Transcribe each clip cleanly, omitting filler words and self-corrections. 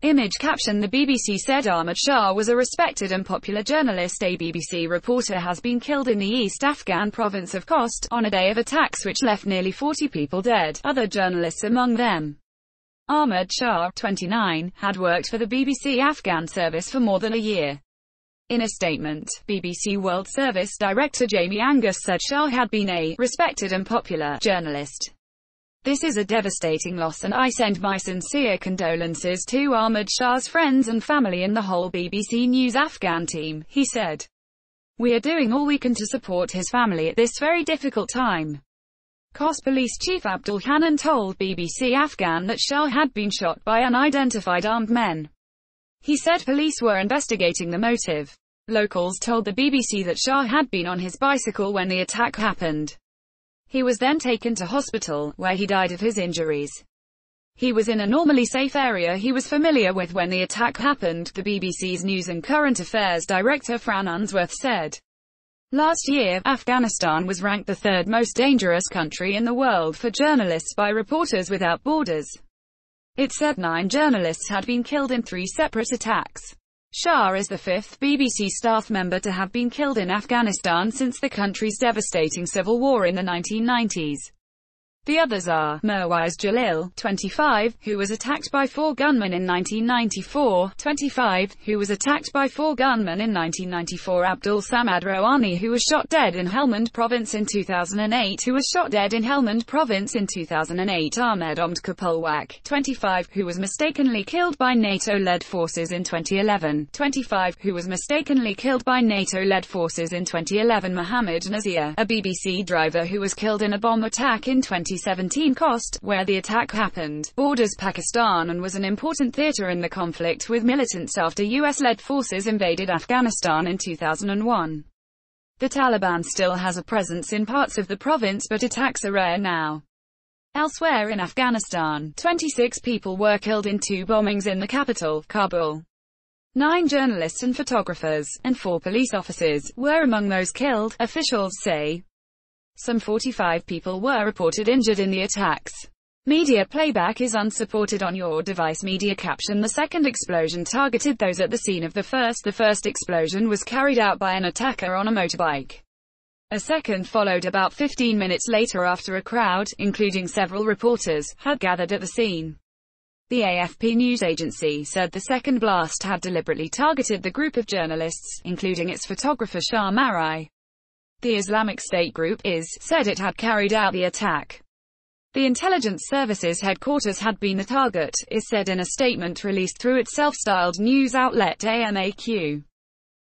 Image caption: the BBC said Ahmad Shah was a respected and popular journalist. A BBC reporter has been killed in the East Afghan province of Khost, on a day of attacks which left nearly 40 people dead, other journalists among them. Ahmad Shah, 29, had worked for the BBC Afghan service for more than a year. In a statement, BBC World Service Director Jamie Angus said Shah had been a respected and popular journalist. This is a devastating loss and I send my sincere condolences to Ahmad Shah's friends and family and the whole BBC News Afghan team, he said. We are doing all we can to support his family at this very difficult time. Khost Police Chief Abdul Hanan told BBC Afghan that Shah had been shot by unidentified armed men. He said police were investigating the motive. Locals told the BBC that Shah had been on his bicycle when the attack happened. He was then taken to hospital, where he died of his injuries. He was in a normally safe area he was familiar with when the attack happened, the BBC's News and Current Affairs Director Fran Unsworth said. Last year, Afghanistan was ranked the third most dangerous country in the world for journalists by Reporters Without Borders. It said 9 journalists had been killed in 3 separate attacks. Shah is the 5th BBC staff member to have been killed in Afghanistan since the country's devastating civil war in the 1990s. The others are Mirwais Jalil, 25, who was attacked by 4 gunmen in 1994, 25, who was attacked by 4 gunmen in 1994, Abdul Samad Rouhani, who was shot dead in Helmand Province in 2008, who was shot dead in Helmand Province in 2008, Ahmed Omd Kapulwak, 25, who was mistakenly killed by NATO-led forces in 2011, 25, who was mistakenly killed by NATO-led forces in 2011, Mohammed Nazir, a BBC driver who was killed in a bomb attack in 2017 Khost, where the attack happened, borders Pakistan and was an important theatre in the conflict with militants after US-led forces invaded Afghanistan in 2001. The Taliban still has a presence in parts of the province but attacks are rare now. Elsewhere in Afghanistan, 26 people were killed in 2 bombings in the capital, Kabul. 9 journalists and photographers, and 4 police officers, were among those killed, officials say. Some 45 people were reported injured in the attacks. Media playback is unsupported on your device. Media caption: the second explosion targeted those at the scene of the first. The first explosion was carried out by an attacker on a motorbike. A second followed about 15 minutes later after a crowd, including several reporters, had gathered at the scene. The AFP news agency said the second blast had deliberately targeted the group of journalists, including its photographer Shah Marai. The Islamic State group, IS, said it had carried out the attack. The intelligence services headquarters had been the target, IS said in a statement released through its self-styled news outlet AMAQ.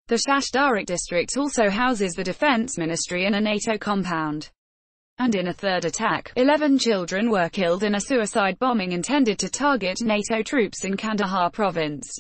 The Shashdarak district also houses the defense ministry and a NATO compound. And in a third attack, 11 children were killed in a suicide bombing intended to target NATO troops in Kandahar province.